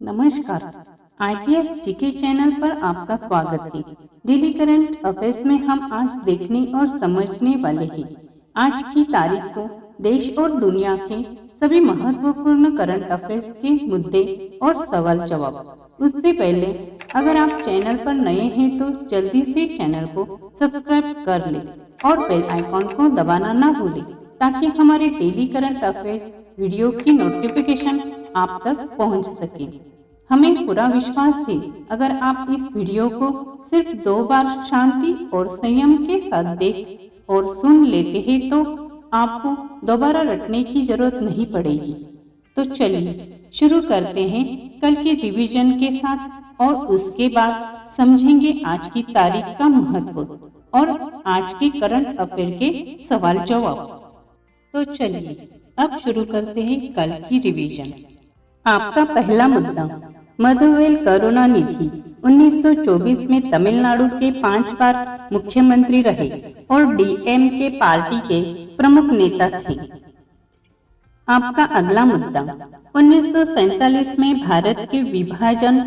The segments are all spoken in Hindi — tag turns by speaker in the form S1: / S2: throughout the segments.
S1: नमस्कार। आईपीएस जीके चैनल पर आपका स्वागत है। डेली करंट अफेयर्स में हम आज देखने और समझने वाले हैं आज की तारीख को देश और दुनिया के सभी महत्वपूर्ण करंट अफेयर्स के मुद्दे और सवाल जवाब। उससे पहले अगर आप चैनल पर नए हैं तो जल्दी से चैनल को सब्सक्राइब कर लें और बेल आइकॉन को दबाना ना भूलें ताकि हमारे डेली करंट अफेयर वीडियो की नोटिफिकेशन आप तक पहुंच सके। हमें पूरा विश्वास है अगर आप इस वीडियो को सिर्फ 2 बार शांति और संयम के साथ देख और सुन लेते हैं तो आपको दोबारा रटने की जरूरत नहीं पड़ेगी। तो चलिए शुरू करते हैं कल के रिवीजन के साथ और उसके बाद समझेंगे आज की तारीख का महत्व और आज के करंट अफेयर के सवाल जवाब। तो चलिए अब शुरू करते हैं कल की रिवीजन। आपका पहला मुद्दा, मधुवेल करुणानिधि 1924 में तमिलनाडु के 5 बार मुख्यमंत्री रहे और डीएमके पार्टी के प्रमुख नेता थे। आपका अगला मुद्दा, 1947 में भारत के विभाजन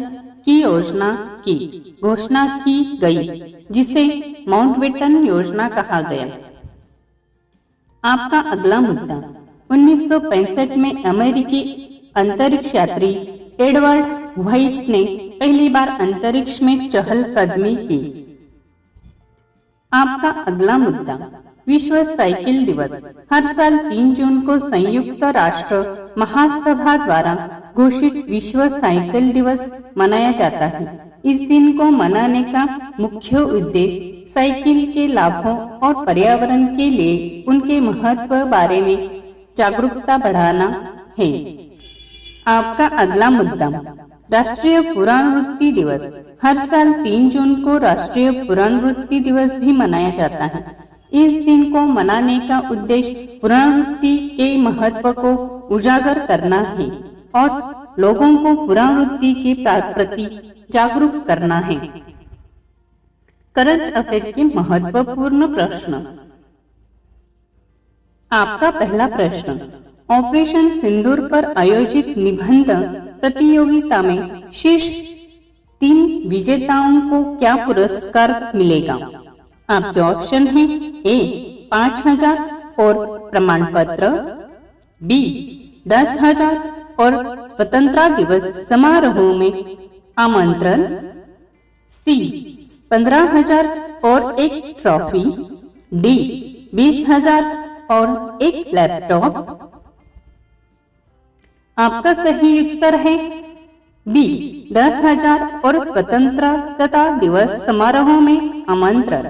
S1: की योजना की घोषणा की गई जिसे माउंटबेटन योजना कहा गया। आपका अगला मुद्दा, 1965 में अमेरिकी अंतरिक्ष यात्री एडवर्ड व्हाइट ने पहली बार अंतरिक्ष में चहलकदमी की। आपका अगला मुद्दा, विश्व साइकिल दिवस हर साल 3 जून को संयुक्त राष्ट्र महासभा द्वारा घोषित विश्व साइकिल दिवस मनाया जाता है। इस दिन को मनाने का मुख्य उद्देश्य साइकिल के लाभों और पर्यावरण के लिए उनके महत्व बारे में जागरूकता बढ़ाना है। आपका अगला मुद्दा, राष्ट्रीय पुनरावृत्ति दिवस हर साल 3 जून को राष्ट्रीय पुनरावृत्ति दिवस भी मनाया जाता है। इस दिन को मनाने का उद्देश्य पुनरावृत्ति के महत्व को उजागर करना है और लोगों को पुनरावृत्ति के प्रति जागरूक करना है। करंट अफेयर के महत्वपूर्ण प्रश्न। आपका पहला प्रश्न, ऑपरेशन सिंदूर पर आयोजित निबंध प्रतियोगिता में शीर्ष 3 विजेताओं को क्या पुरस्कार मिलेगा? आपके ऑप्शन हैं ए 5,000 और प्रमाण पत्र, बी 10,000 और स्वतंत्रता दिवस समारोह में आमंत्रण, सी 15,000 और एक ट्रॉफी, डी 20,000 और एक लैपटॉप। आपका सही उत्तर है बी 10,000 और स्वतंत्रता दिवस समारोह में आमंत्रण।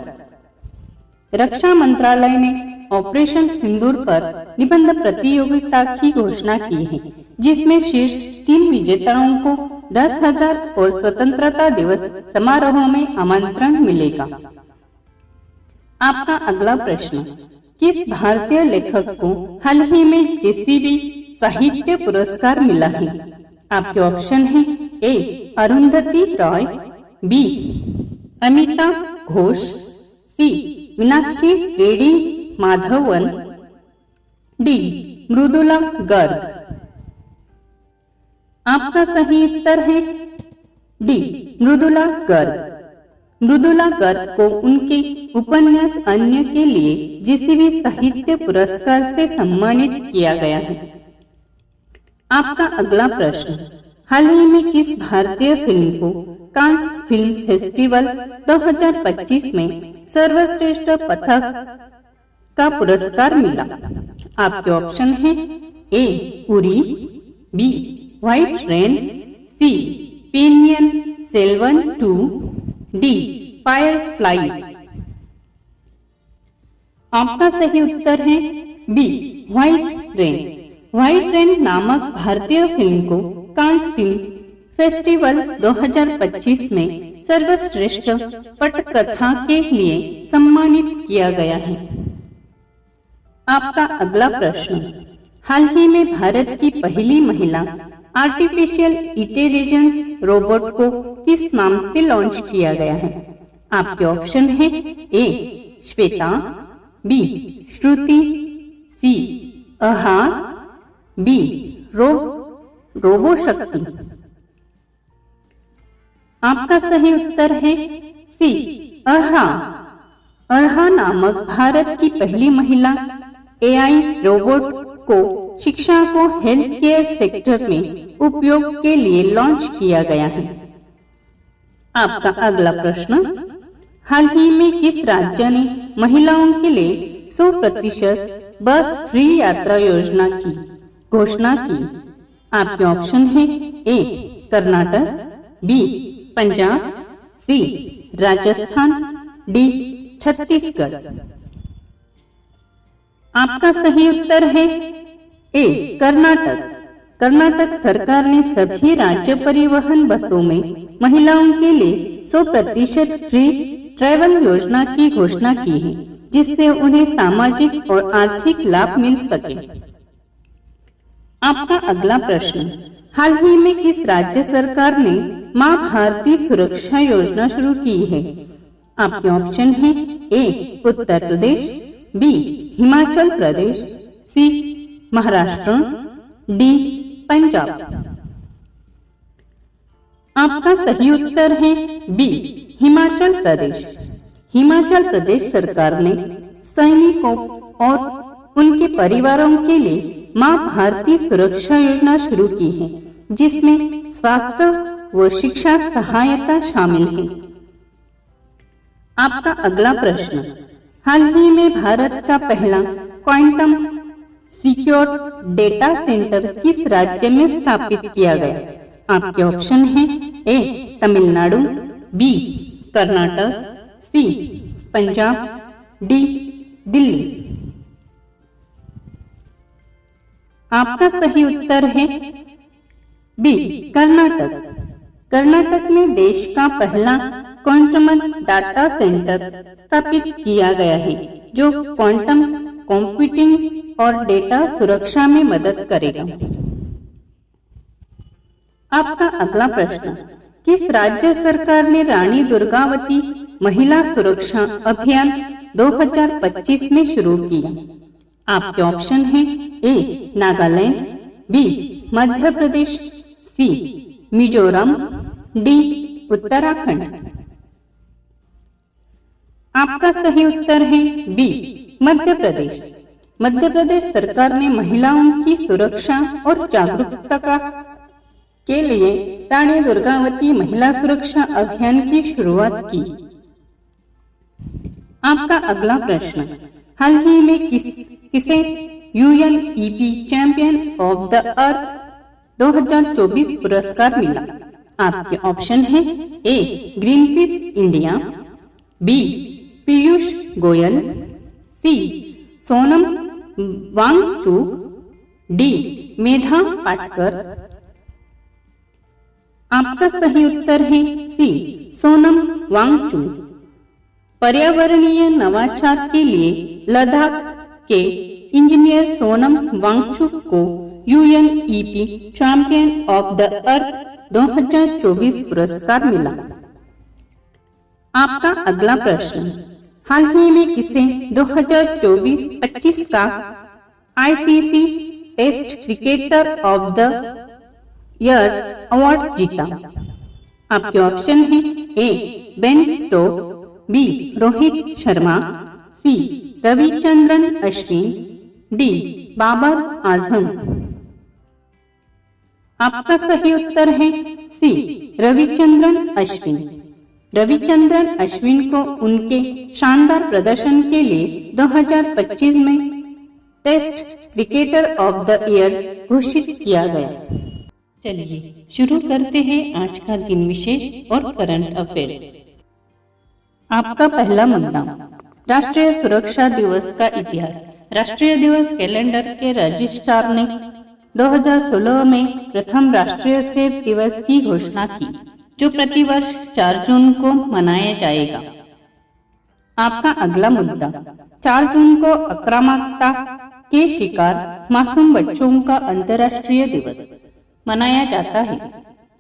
S1: रक्षा मंत्रालय ने ऑपरेशन सिंदूर पर निबंध प्रतियोगिता की घोषणा की है जिसमें शीर्ष 3 विजेताओं को 10,000 और स्वतंत्रता दिवस समारोह में आमंत्रण मिलेगा। आपका अगला प्रश्न, किस भारतीय लेखक को हाल ही में जेसीबी साहित्य पुरस्कार मिला है? आपके ऑप्शन हैं ए अरुंधति रॉय, बी अमिता घोष, सी मीनाक्षी रेड्डी माधवन, डी मृदुला गर्ग। आपका सही उत्तर है डी मृदुला गर्ग। मृदुला गर्ग को उनके उपन्यास अन्य के लिए जेसीबी साहित्य पुरस्कार से सम्मानित किया गया है। आपका अगला प्रश्न, हाल ही में किस भारतीय फिल्म को कांस फिल्म फेस्टिवल 2025 में सर्वश्रेष्ठ पथक का पुरस्कार मिला? आपके ऑप्शन हैं A Uri, B White Rain, C Ponniyin Selvan 2, D Firefly. आपका सही उत्तर है B White Rain. White Rain नामक भारतीय फिल्म को कांस फिल्म फेस्टिवल 2025 में सर्वश्रेष्ठ पटकथा के लिए सम्मानित किया गया है। आपका अगला प्रश्न, हाल ही में भारत की पहली महिला आर्टिफिशियल इंटेलिजेंस रोबोट को किस नाम से लॉन्च किया गया है? आपके ऑप्शन है ए श्वेता, बी श्रुति, सी अहा, बी रोबो शक्ति। आपका सही उत्तर है सी, अरहा। अरहा नामक भारत की पहली महिला एआई रोबोट को शिक्षा को हेल्थ केयर सेक्टर में उपयोग के लिए लॉन्च किया गया है। आपका अगला प्रश्न, हाल ही में किस राज्य ने महिलाओं के लिए 100% बस फ्री यात्रा योजना की घोषणा की? आपके ऑप्शन है ए कर्नाटक, बी पंजाब, सी राजस्थान, डी छत्तीसगढ़। आपका सही उत्तर है ए कर्नाटक। कर्नाटक सरकार ने सभी राज्य परिवहन बसों में महिलाओं के लिए 100% फ्री ट्रैवल योजना की घोषणा की है, जिससे उन्हें सामाजिक और आर्थिक लाभ मिल सके। आपका अगला प्रश्न, हाल ही में किस राज्य सरकार ने मां भारती सुरक्षा योजना शुरू की है? आपके ऑप्शन है ए उत्तर प्रदेश, बी हिमाचल प्रदेश, सी महाराष्ट्र, डी पंजाब। आपका सही उत्तर है बी हिमाचल प्रदेश। हिमाचल प्रदेश सरकार ने सैनिकों और उनके परिवारों के लिए मां भारती सुरक्षा योजना शुरू की है, जिसमें स्वास्थ्य व शिक्षा सहायता शामिल है। आपका अगला प्रश्न, हाल ही में भारत का पहला क्वांटम सिक्योर डेटा सेंटर किस राज्य में स्थापित किया गया? आपके ऑप्शन हैं ए तमिलनाडु, बी कर्नाटक, सी पंजाब, डी दिल्ली। आपका सही उत्तर है बी कर्नाटक। कर्नाटक में देश का पहला क्वांटम डाटा सेंटर स्थापित किया गया है, जो क्वांटम कंप्यूटिंग और डेटा सुरक्षा में मदद करेगा। आपका अगला प्रश्न, किस राज्य सरकार ने रानी दुर्गावती महिला सुरक्षा अभियान 2025 में शुरू किया? आपके ऑप्शन हैं ए नागालैंड, बी मध्य प्रदेश, सी मिजोरम, डी उत्तराखंड। आपका सही उत्तर है बी मध्य प्रदेश। मध्य प्रदेश सरकार ने महिलाओं की सुरक्षा और जागरूकता के लिए रानी दुर्गावती महिला सुरक्षा अभियान की शुरुआत की। आपका अगला प्रश्न, हाल ही में किसे UNEP champion of the earth 2024 पुरस्कार मिला? आपके ऑप्शन हैं A Greenpeace India, B Piyush Goyal, C Sonam Wangchuk, D Medha Patkar. आपका सही उत्तर है सी सोनम वांगचुक। पर्यावरणीय नवाचार के लिए लद्दाख के इंजीनियर सोनम वांगचुक को UNEP champion of the earth 2024 पुरस्कार मिला। आपका अगला प्रश्न, हाल ही में किसे 2024-25 का ICC test cricketer of the year award जीता? आपके ऑप्शन हैं A Ben Stokes, B Rohit Sharma, C Ravichandran Ashwin, D Babar Azam. आपका सही उत्तर है सी रविचंद्रन अश्विन। रविचंद्रन अश्विन को उनके शानदार प्रदर्शन के लिए 2025 में test cricketer of the year घोषित किया गया। चलिए शुरू करते हैं आज का दिन विशेष और करंट अफेयर्स। आपका पहला मुद्दा, राष्ट्रीय सुरक्षा दिवस का इतिहास। राष्ट्रीय दिवस कैलेंडर के रजिस्ट्रार ने 2016 में प्रथम राष्ट्रीय सेब दिवस की घोषणा की, जो प्रतिवर्ष 4 जून को मनाया जाएगा। आपका अगला मुद्दा, 4 जून को आक्रामकता के शिकार मासूम बच्चों का अंतर्राष्ट्रीय दिवस मनाया जाता है।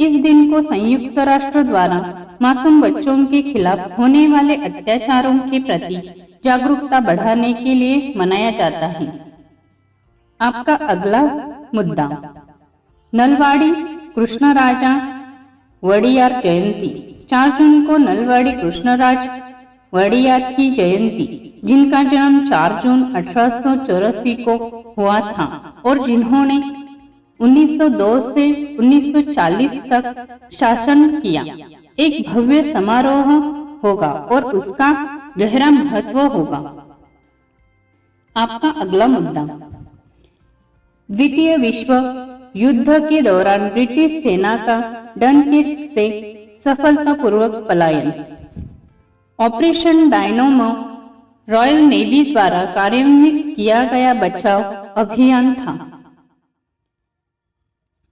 S1: इस दिन को संयुक्त राष्ट्र द्वारा मासूम बच्चों के खिलाफ होने वाले अत्याचारों के प्रति जागरूकता बढ़ाने के लिए मनाया जाता है। आपका अगला मुद्दा, नलवाड़ी कृष्णराजा वडियार जयंती 4 जून को नलवाड़ी कृष्णराज वड़ियार की जयंती, जिनका जन्म 4 जून 1884 को हुआ था और जिन्होंने 1902 से 1940 तक शासन किया। एक भव्य समारोह होगा और उसका गहरा महत्व होगा। आपका अगला मुद्दा, द्वितीय विश्व युद्ध के दौरान ब्रिटिश सेना का डनकिर्क से सफलतापूर्वक पलायन। ऑपरेशन डायनामो रॉयल नेवी द्वारा कार्यान्वित किया गया बचाव अभियान था।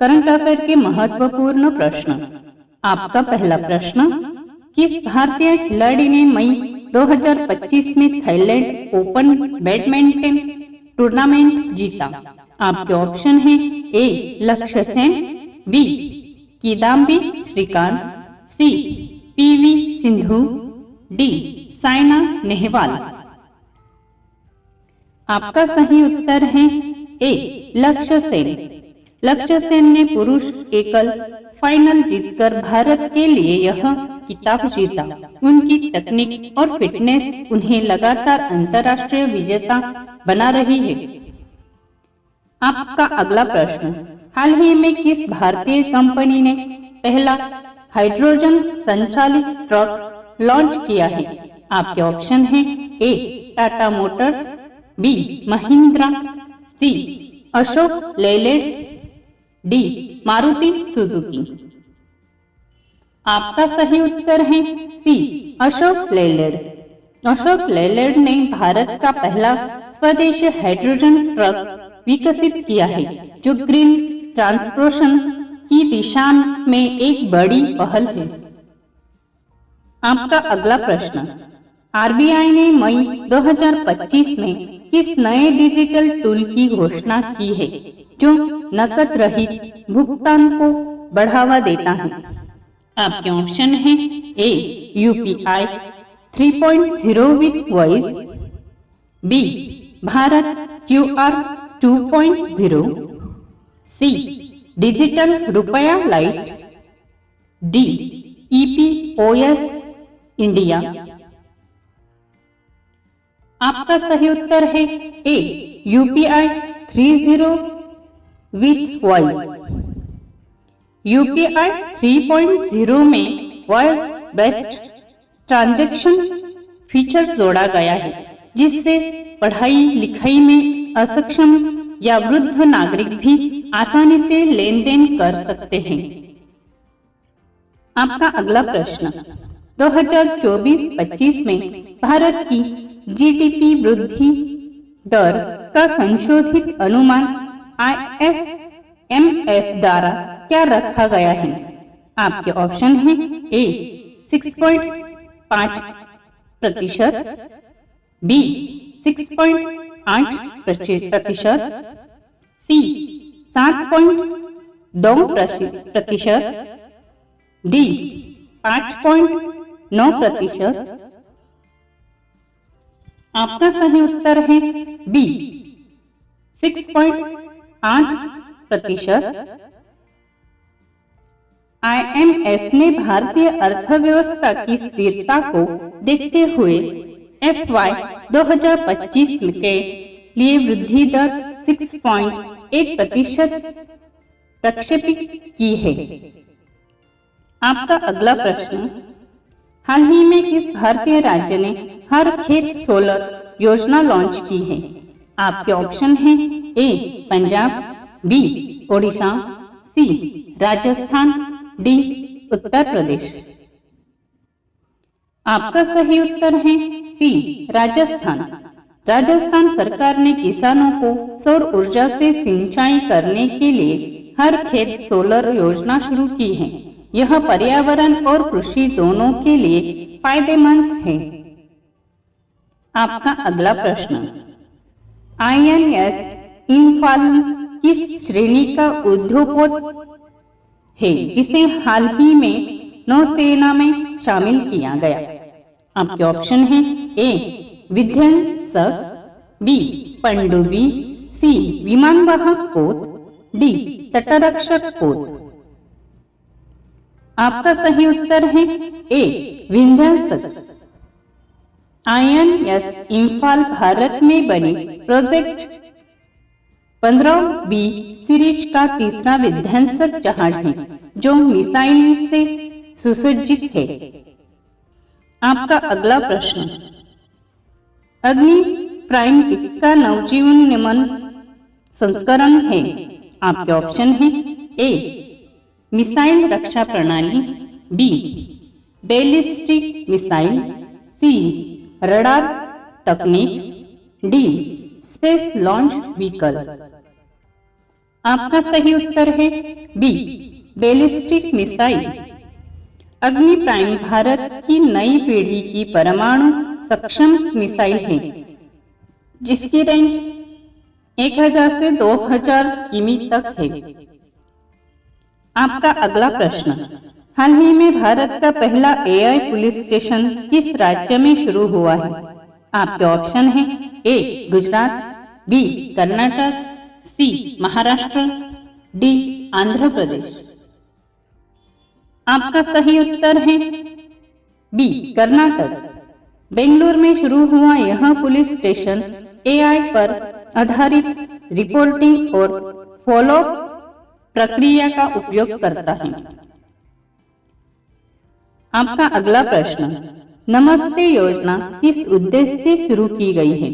S1: करंट अफेयर के महत्वपूर्ण प्रश्न। आपका पहला प्रश्न, किस भारतीय खिलाड़ी ने मई 2025 में थाईलैंड ओपन बैडमिंटन टूर्नामेंट जीता? आपके ऑप्शन हैं ए लक्ष्य सेन, बी किदाम्बी श्रीकांत, सी पीवी सिंधु, डी साइना नेहवाल। आपका सही उत्तर है ए लक्ष्य सेन। लक्ष्य सेन ने पुरुष एकल फाइनल जीतकर भारत के लिए यह खिताब जीता। उनकी तकनीक और फिटनेस उन्हें लगातार अंतर्राष्ट्रीय विजेता बना रही है। आपका अगला प्रश्न, हाल ही में किस भारतीय कंपनी ने पहला हाइड्रोजन संचालित ट्रक लॉन्च किया है? आपके ऑप्शन हैं ए टाटा मोटर्स, बी महिंद्रा, सी अशोक लेलैंड, डी मारुति सुजुकी। आपका सही उत्तर है सी अशोक लेलैंड। अशोक लेलैंड ने भारत का पहला स्वदेशी हाइड्रोजन ट्रक विकसित किया है, जो ग्रीन ट्रांसपोर्टेशन की दिशा में एक बड़ी पहल है। आपका अगला प्रश्न, आरबीआई ने मई 2025 में किस नए डिजिटल टूल की घोषणा की है, जो नकद रहित भुगतान को बढ़ावा देता है? आपके ऑप्शन हैं A UPI 3.0 with voice, B Bharat QR 2.0, C digital rupaya lite, D EPOS India. आपका सही उत्तर है A UPI 30 with voice. UPI 3.0 में वॉइस बेस्ड ट्रांजैक्शन फीचर जोड़ा गया है, जिससे पढ़ाई लिखाई में अक्षम या वृद्ध नागरिक भी आसानी से लेन देन कर सकते हैं। आपका अगला प्रश्न, 2024-25 में भारत की जीडीपी वृद्धि दर का संशोधित अनुमान IMF द्वारा क्या रखा गया है? आपके ऑप्शन हैं ए 6.5%, बी 6.8%, सी 7.2%, डी 5.9%। आपका सही उत्तर है बी 6.8%। IMF ने भारतीय अर्थव्यवस्था की स्थिरता को देखते हुए FY 2025 के लिए वृद्धि दर 6.1% प्रक्षेपित की है। आपका अगला प्रश्न, हाल ही में किस भारतीय राज्य ने हर खेत सोलर योजना लॉन्च की है? आपके ऑप्शन हैं ए पंजाब, बी ओडिशा, सी राजस्थान, डी उत्तर प्रदेश। आपका सही उत्तर है सी राजस्थान। राजस्थान सरकार ने किसानों को सौर ऊर्जा से सिंचाई करने के लिए हर खेत सोलर योजना शुरू की है। यह पर्यावरण और कृषि दोनों के लिए फायदेमंद है। आपका अगला प्रश्न, INS इम्फाल किस श्रेणी का उद्योगपोत है, जिसे हाल ही में नौसेना में शामिल किया गया? आपके ऑप्शन हैं ए विध्वंसक, बी पनडुब्बी, सी विमानवाहक पोत, डी तटरक्षक पोत। आपका सही उत्तर है ए विंध्याचल। INS इम्फाल भारत में बनी प्रोजेक्ट 15B सीरीज का तीसरा विध्वंसक जहाज है जो मिसाइल से सुसज्जित है। आपका अगला प्रश्न, अग्नि प्राइम किसका नवजीवन संस्करण है? आपके ऑप्शन है ए मिसाइल रक्षा प्रणाली, बी बैलिस्टिक मिसाइल, सी रडार तकनीक, डी स्पेस लॉन्च व्हीकल। आपका सही उत्तर है बी बैलिस्टिक मिसाइल। अग्नि प्राइम भारत की नई पीढ़ी की परमाणु सक्षम मिसाइल है जिसकी रेंज 1000 से 2000 किमी तक है। आपका अगला प्रश्न, हाल ही में भारत का पहला AI पुलिस स्टेशन किस राज्य में शुरू हुआ है? आपके ऑप्शन है ए गुजरात, बी कर्नाटक, सी महाराष्ट्र, डी आंध्र प्रदेश। आपका सही उत्तर है बी कर्नाटक। बेंगलुरु में शुरू हुआ यह पुलिस स्टेशन AI पर आधारित रिपोर्टिंग और फॉलो प्रक्रिया का उपयोग करता है। आपका अगला प्रश्न, नमस्ते योजना किस उद्देश्य से शुरू की गई है?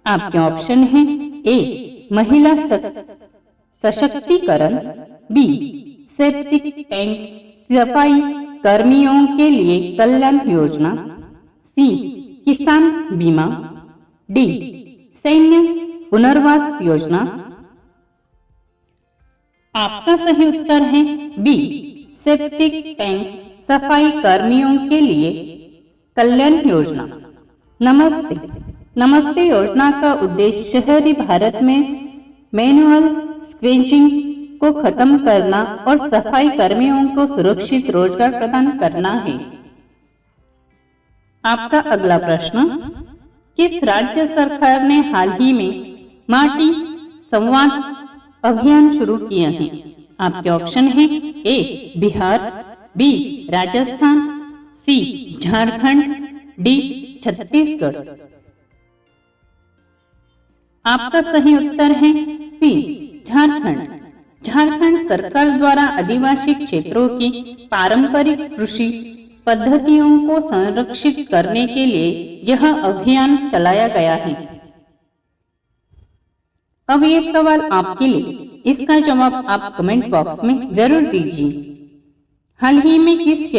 S1: आपके ऑप्शन है ए महिला सशक्तिकरण, बी सेप्टिक टैंक सफाई कर्मियों के लिए कल्याण योजना, सी किसान बीमा, डी सैन्य पुनर्वास योजना। आपका सही उत्तर है बी सेप्टिक टैंक सफाई कर्मियों के लिए कल्याण योजना। नमस्ते योजना का उद्देश्य शहरी भारत में मैनुअल स्क्वेचिंग को खत्म करना और सफाई कर्मियों को सुरक्षित रोजगार प्रदान करना है। आपका अगला प्रश्न, किस राज्य सरकार ने हाल ही में माटी संवाद अभियान शुरू किया है? आपके ऑप्शन है ए बिहार, बी राजस्थान, सी झारखंड, डी छत्तीसगढ़। आपका सही उत्तर है सी झारखंड। झारखंड सरकार द्वारा आदिवासी क्षेत्रों की पारंपरिक कृषि पद्धतियों को संरक्षित करने के लिए यह अभियान चलाया गया है। अब ये सवाल आपके लिए, इसका जवाब आप कमेंट बॉक्स में जरूर दीजिए। हाल ही में किस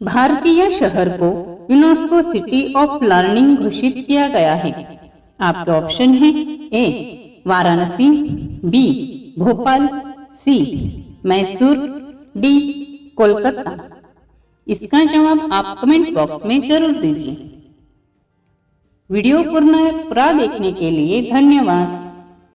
S1: भारतीय शहर को यूनेस्को सिटी ऑफ लर्निंग घोषित किया गया है? आपके ऑप्शन है ए वाराणसी, बी भोपाल, सी मैसूर, डी कोलकाता। इसका जवाब आप कमेंट बॉक्स में जरूर दीजिए। वीडियो पूरा देखने के लिए धन्यवाद।